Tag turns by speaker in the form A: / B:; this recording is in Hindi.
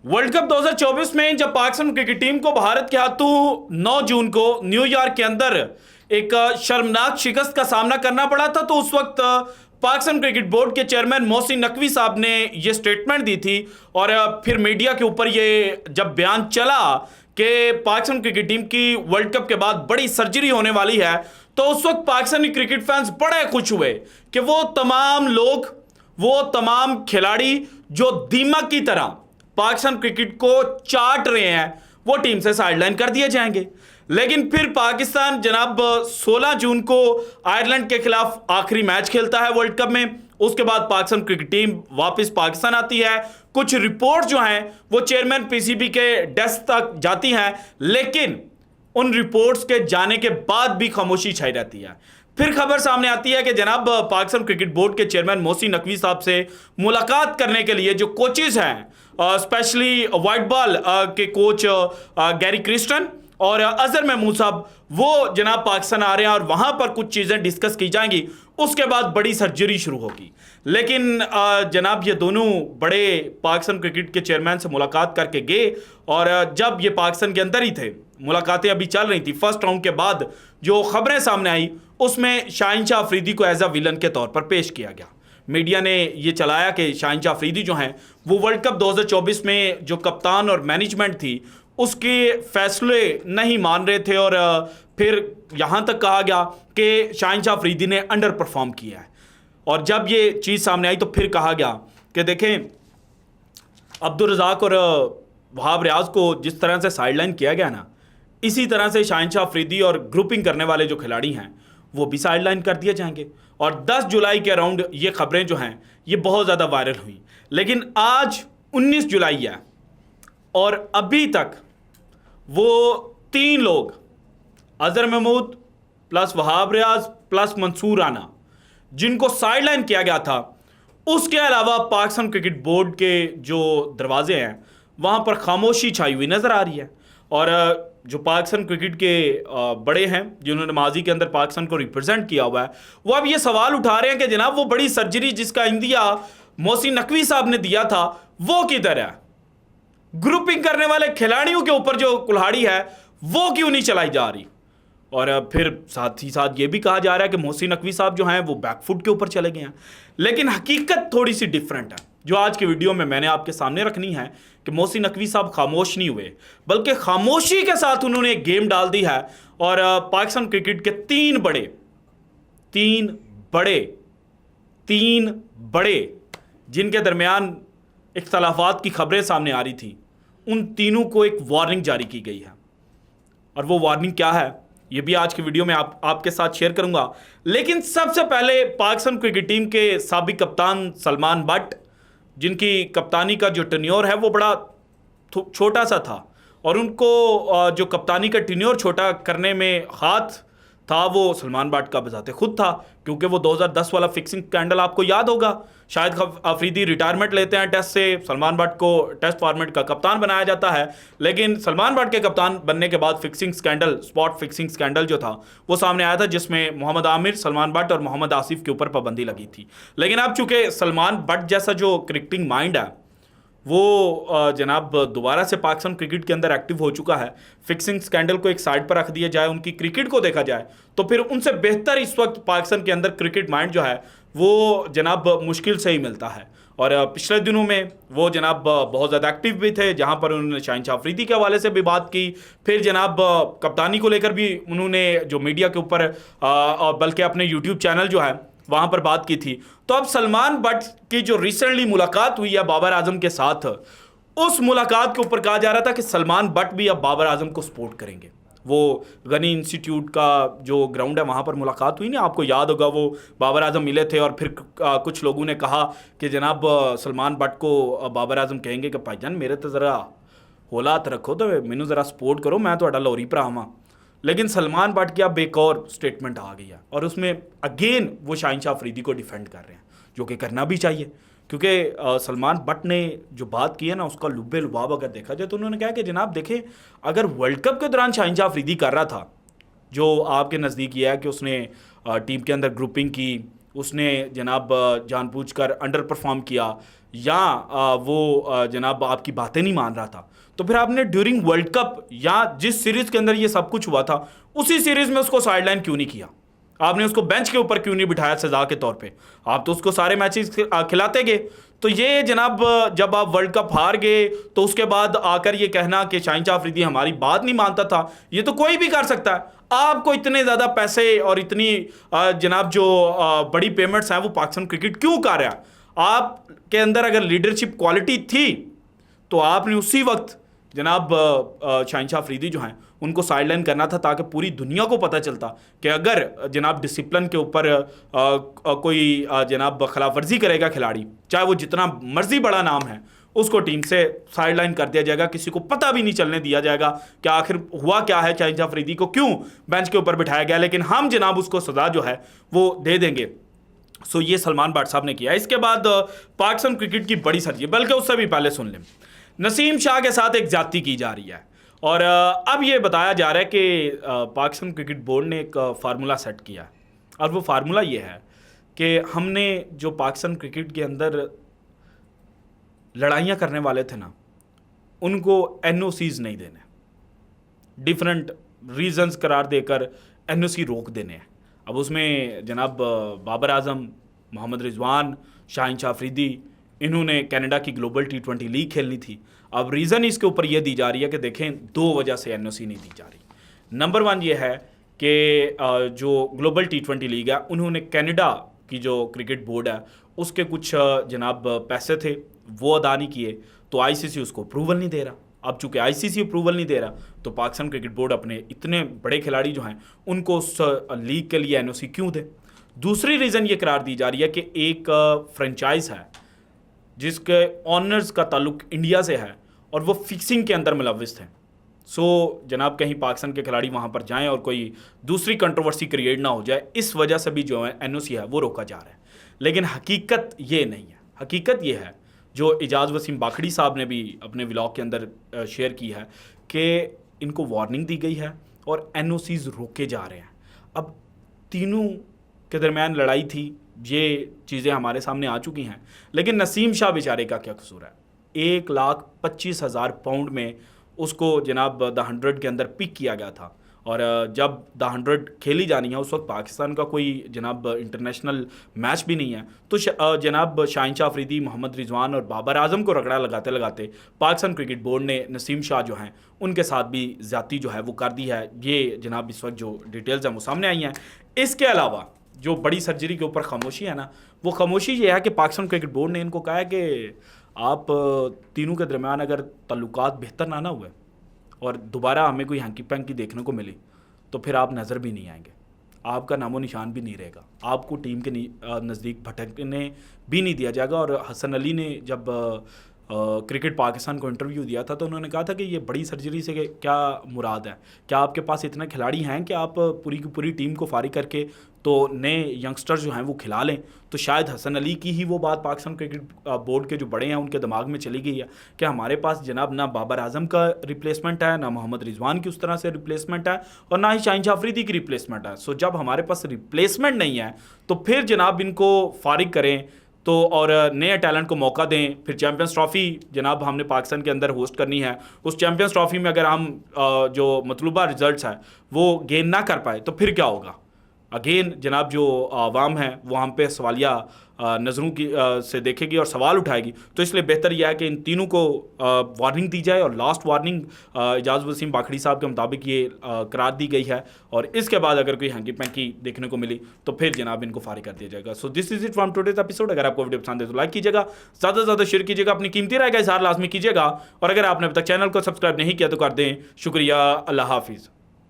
A: वर्ल्ड कप 2024 में जब पाकिस्तान क्रिकेट टीम को भारत के हाथों 9 जून को न्यूयॉर्क के अंदर एक शर्मनाक शिकस्त का सामना करना पड़ा था, तो उस वक्त पाकिस्तान क्रिकेट बोर्ड के चेयरमैन मोहसिन नकवी साहब ने ये स्टेटमेंट दी थी। और फिर मीडिया के ऊपर ये जब बयान चला कि पाकिस्तान क्रिकेट टीम की वर्ल्ड कप के बाद बड़ी सर्जरी होने वाली है, तो उस वक्त पाकिस्तानी क्रिकेट फैंस बड़े खुश हुए कि वो तमाम लोग, वो तमाम खिलाड़ी जो दीमक की तरह पाकिस्तान क्रिकेट को चाट रहे हैं, वो टीम से साइडलाइन कर दिए जाएंगे। लेकिन फिर पाकिस्तान जनाब 16 जून को आयरलैंड के खिलाफ आखिरी मैच खेलता है वर्ल्ड कप में। उसके बाद पाकिस्तान क्रिकेट टीम वापस पाकिस्तान आती है। कुछ रिपोर्ट जो हैं वो चेयरमैन पीसीबी के डेस्क तक जाती हैं, लेकिन उन रिपोर्ट्स के जाने के बाद भी खामोशी छाई रहती है। फिर खबर सामने आती है कि जनाब पाकिस्तान क्रिकेट बोर्ड के चेयरमैन मोहसिन नकवी साहब से मुलाकात करने के लिए जो कोचेज हैं, स्पेशली वाइट बॉल के कोच गैरी क्रिस्टन और अजहर महमूद साहब, वो जनाब पाकिस्तान आ रहे हैं और वहां पर कुछ चीज़ें डिस्कस की जाएंगी। उसके बाद बड़ी सर्जरी शुरू होगी। लेकिन जनाब ये दोनों बड़े पाकिस्तान क्रिकेट के चेयरमैन से मुलाकात करके गए, और जब ये पाकिस्तान के अंदर ही थे, मुलाकातें अभी चल रही थी, फर्स्ट राउंड के बाद जो खबरें सामने आई उसमें शाहीन शाह अफरीदी को एज अ विलन के तौर पर पेश किया गया। मीडिया ने ये चलाया कि शाहीन शाह अफरीदी जो हैं वो वर्ल्ड कप 2024 में जो कप्तान और मैनेजमेंट थी उसके फैसले नहीं मान रहे थे, और फिर यहाँ तक कहा गया कि शाहीन शाह अफरीदी ने अंडर परफॉर्म किया है। और जब ये चीज़ सामने आई तो फिर कहा गया कि देखें, अब्दुल रज़ाक और वहाब रियाज को जिस तरह से साइडलाइन किया गया ना, इसी तरह से शाहीन शाह अफरीदी और ग्रुपिंग करने वाले जो खिलाड़ी हैं वो भी साइडलाइन कर दिए जाएंगे। और 10 जुलाई के अराउंड ये खबरें जो हैं ये बहुत ज़्यादा वायरल हुई। लेकिन आज 19 जुलाई है और अभी तक वो 3 लोग, अजहर महमूद प्लस वहाब रियाज प्लस मंसूर राना, जिनको साइडलाइन किया गया था, उसके अलावा पाकिस्तान क्रिकेट बोर्ड के जो दरवाजे हैं वहाँ पर खामोशी छाई हुई नज़र आ रही है। और जो पाकिस्तान क्रिकेट के बड़े हैं जिन्होंने माजी के अंदर पाकिस्तान को रिप्रेजेंट किया हुआ है, वो अब ये सवाल उठा रहे हैं कि जनाब वो बड़ी सर्जरी जिसका इंदिया मोहसिन नकवी साहब ने दिया था वो किधर है? ग्रुपिंग करने वाले खिलाड़ियों के ऊपर जो कुल्हाड़ी है वो क्यों नहीं चलाई जा रही? और फिर साथ ही साथ ये भी कहा जा रहा है कि मोहसिन नकवी साहब जो हैं वो बैकफुट के ऊपर चले गए हैं। लेकिन हकीकत थोड़ी सी डिफरेंट है, जो आज की वीडियो में मैंने आपके सामने रखनी है कि मोहसिन नकवी साहब खामोश नहीं हुए, बल्कि खामोशी के साथ उन्होंने एक गेम डाल दी है। और पाकिस्तान क्रिकेट के तीन बड़े जिनके दरमियान इख्तलाफात की खबरें सामने आ रही थी, उन तीनों को एक वार्निंग जारी की गई है। और वो वार्निंग क्या है ये भी आज की वीडियो में आपके साथ शेयर करूंगा। लेकिन सबसे पहले पाकिस्तान क्रिकेट टीम के साबिक कप्तान सलमान बट, जिनकी कप्तानी का जो टेन्योर है वो बड़ा छोटा सा था, और उनको जो कप्तानी का टेन्योर छोटा करने में हाथ था वो सलमान बट का बजाते खुद था, क्योंकि वो 2010 वाला फिक्सिंग स्कैंडल आपको याद होगा। शाहिद अफरीदी रिटायरमेंट लेते हैं टेस्ट से, सलमान बट को टेस्ट फॉर्मेट का कप्तान बनाया जाता है। लेकिन सलमान बट के कप्तान बनने के बाद fixing scandal, spot fixing scandal जो था वो सामने आया था, जिसमें मोहम्मद आमिर, सलमान बट और मोहम्मद आसिफ के ऊपर पाबंदी लगी थी। लेकिन अब चूंकि सलमान बट जैसा जो क्रिकेटिंग माइंड है वो जनाब दोबारा से पाकिस्तान क्रिकेट के अंदर एक्टिव हो चुका है, फिक्सिंग स्कैंडल को एक साइड पर रख दिया जाए, उनकी क्रिकेट को देखा जाए, तो फिर उनसे बेहतर इस वक्त पाकिस्तान के अंदर क्रिकेट माइंड जो है वो जनाब मुश्किल से ही मिलता है। और पिछले दिनों में वो जनाब बहुत ज़्यादा एक्टिव भी थे, जहाँ पर उन्होंने शाहीन शाह अफरीदी के हवाले से भी बात की। फिर जनाब कप्तानी को लेकर भी उन्होंने जो मीडिया के ऊपर बल्कि अपने यूट्यूब चैनल जो है वहाँ पर बात की थी। तो अब सलमान बट की जो रिसेंटली मुलाकात हुई है बाबर आजम के साथ, उस मुलाकात के ऊपर कहा जा रहा था कि सलमान बट भी अब बाबर आजम को सपोर्ट करेंगे। वो गनी इंस्टीट्यूट का जो ग्राउंड है वहाँ पर मुलाकात हुई ना, आपको याद होगा, वो बाबर आजम मिले थे और फिर कुछ लोगों ने कहा कि जनाब सलमान बट को बाबर आजम कहेंगे कि भाईजान मेरे तो ज़रा हौलात रखो, तो मैनू ज़रा सपोर्ट करो, मैं तो लौरी भरा हाँ। लेकिन सलमान बट की अब एक और स्टेटमेंट आ गई है, और उसमें अगेन वो शाहीन शाह अफरीदी को डिफेंड कर रहे हैं, जो कि करना भी चाहिए, क्योंकि सलमान बट ने जो बात की है ना उसका लुब्बे लुबाब अगर देखा जाए तो उन्होंने कहा कि जनाब देखें, अगर वर्ल्ड कप के दौरान शाहीन शाह अफरीदी कर रहा था, जो आपके नज़दीक ये है कि उसने टीम के अंदर ग्रुपिंग की उसने जनाब जानबूझकर अंडर परफॉर्म किया, या वो जनाब आपकी बातें नहीं मान रहा था, तो फिर आपने ड्यूरिंग वर्ल्ड कप या जिस सीरीज के अंदर ये सब कुछ हुआ था उसी सीरीज में उसको साइडलाइन क्यों नहीं किया? आपने उसको बेंच के ऊपर क्यों नहीं बिठाया सजा के तौर पे? आप तो उसको सारे मैचेस खिलाते गए। तो ये जनाब जब आप वर्ल्ड कप हार गए तो उसके बाद आकर ये कहना कि शाहीन शाह अफरीदी हमारी बात नहीं मानता था, ये तो कोई भी कर सकता है। आपको इतने ज़्यादा पैसे और इतनी जनाब जो बड़ी पेमेंट्स हैं वो पाकिस्तान क्रिकेट क्यों कर रहा है? आपके अंदर अगर लीडरशिप क्वालिटी थी तो आपने उसी वक्त जनाब शाहीन शाह अफरीदी जो हैं उनको साइडलाइन करना था, ताकि पूरी दुनिया को पता चलता कि अगर जनाब डिसिप्लिन के ऊपर कोई जनाब खिलाफ वर्जी करेगा खिलाड़ी, चाहे वो जितना मर्जी बड़ा नाम है, उसको टीम से साइडलाइन कर दिया जाएगा। किसी को पता भी नहीं चलने दिया जाएगा कि आखिर हुआ क्या है, शाहीन शाह अफरीदी को क्यों बेंच के ऊपर बिठाया गया, लेकिन हम जनाब उसको सजा जो है वो दे देंगे। सो ये सलमान भट्ट साहब ने किया। इसके बाद पाकिस्तान क्रिकेट की बड़ी सर्जी, बल्कि उससे भी पहले सुन लें, नसीम शाह के साथ एक ज्यादती की जा रही है और अब ये बताया जा रहा है कि पाकिस्तान क्रिकेट बोर्ड ने एक फार्मूला सेट किया और वो फार्मूला ये है कि हमने जो पाकिस्तान क्रिकेट के अंदर लड़ाइयाँ करने वाले थे ना, उनको NOCs नहीं देने, डिफरेंट रीजंस करार देकर NOC रोक देने हैं। अब उसमें जनाब बाबर आजम, मोहम्मद रिजवान, शाहीन शाह अफरीदी, इन्होंने कनाडा की ग्लोबल T20 लीग खेलनी थी। अब रीज़न इसके ऊपर यह दी जा रही है कि देखें 2 वजह से NOC नहीं दी जा रही। नंबर 1 ये है कि जो ग्लोबल T20 लीग है, उन्होंने कनाडा की जो क्रिकेट बोर्ड है उसके कुछ जनाब पैसे थे वो अदा नहीं किए, तो ICC उसको अप्रूवल नहीं दे रहा। अब चूंकि ICC अप्रूवल नहीं दे रहा तो पाकिस्तान क्रिकेट बोर्ड अपने इतने बड़े खिलाड़ी जो हैं उनको उस लीग के लिए NOC क्यों दे। दूसरी रीज़न ये करार दी जा रही है कि एक फ्रेंचाइज है जिसके ऑनर्स का ताल्लुक इंडिया से है और वो फिक्सिंग के अंदर मुलविस थे। सो जनाब कहीं पाकिस्तान के खिलाड़ी वहाँ पर जाएं और कोई दूसरी कंट्रोवर्सी क्रिएट ना हो जाए, इस वजह से भी जो है NOC है वो रोका जा रहा है। लेकिन हकीकत ये नहीं है। हकीकत ये है जो इजाज़ वसीम बाखड़ी साहब ने भी अपने व्लॉग के अंदर शेयर की है कि इनको वार्निंग दी गई है और NOCs रोके जा रहे हैं। अब तीनों के दरमियान लड़ाई थी, ये चीज़ें हमारे सामने आ चुकी हैं, लेकिन नसीम शाह बेचारे का क्या कसूर है? 1,25,000 पाउंड में उसको जनाब द 100 के अंदर पिक किया गया था और जब द 100 खेली जानी है उस वक्त पाकिस्तान का कोई जनाब इंटरनेशनल मैच भी नहीं है, तो जनाब शाहीन शाह अफरीदी, मोहम्मद रिजवान और बाबर आजम को रगड़ा लगाते लगाते पाकिस्तान क्रिकेट बोर्ड ने नसीम शाह जो हैं उनके साथ भी ज़्यादती जो है वो कर दी है। ये जनाब इस वक्त जो डिटेल्स हैं वो सामने आई हैं। इसके अलावा जो बड़ी सर्जरी के ऊपर खामोशी है ना, वो खामोशी ये है कि पाकिस्तान क्रिकेट बोर्ड ने इनको कहा है कि आप तीनों के दरमियान अगर ताल्लुकात बेहतर ना हुए और दोबारा हमें कोई हैंकी पैंकी देखने को मिली तो फिर आप नज़र भी नहीं आएंगे, आपका नामो निशान भी नहीं रहेगा, आपको टीम के नज़दीक भटकने भी नहीं दिया जाएगा। और हसन अली ने जब क्रिकेट पाकिस्तान को इंटरव्यू दिया था तो उन्होंने कहा था कि ये बड़ी सर्जरी से क्या मुराद है, क्या आपके पास इतने खिलाड़ी हैं कि आप पूरी की पूरी टीम को फारिग करके तो नए यंगस्टर्स जो हैं वो खिला लें? तो शायद हसन अली की ही वो बात पाकिस्तान क्रिकेट बोर्ड के जो बड़े हैं उनके दिमाग में चली गई है कि हमारे पास जनाब ना बाबर आजम का रिप्लेसमेंट है, ना मोहम्मद रिजवान की उस तरह से रिप्लेसमेंट है और ना ही शाहीन शाह अफरीदी की रिप्लेसमेंट है। सो जब हमारे पास रिप्लेसमेंट नहीं है तो फिर जनाब इनको फारिग करें तो और नए टैलेंट को मौका दें। फिर चैम्पियंस ट्रॉफ़ी जनाब हमने पाकिस्तान के अंदर होस्ट करनी है, उस चैम्पियंस ट्रॉफ़ी में अगर हम जो मतलूबा रिजल्ट्स हैं वो गेन ना कर पाए तो फिर क्या होगा? अगेन जनाब जो आवाम है वो हम पे सवालिया नज़रों की से देखेगी और सवाल उठाएगी। तो इसलिए बेहतर यह है कि इन तीनों को वार्निंग दी जाए और लास्ट वार्निंग इजाज़ वसीम बाखड़ी साहब के मुताबिक ये करार दी गई है और इसके बाद अगर कोई हैंकी पैंकी देखने को मिली तो फिर जनाब इनको फारिग कर दिया जाएगा। So this is it from today's episode. अगर आपको वीडियो पसंद है तो लाइक कीजिएगा, ज़्यादा से ज़्यादा शेयर कीजिएगा, अपनी कीमती राय का इज़हार लाजमी कीजिएगा और अगर आपने अब तक चैनल को सब्सक्राइब नहीं किया तो कर दें। शुक्रिया, अल्लाह हाफिज़।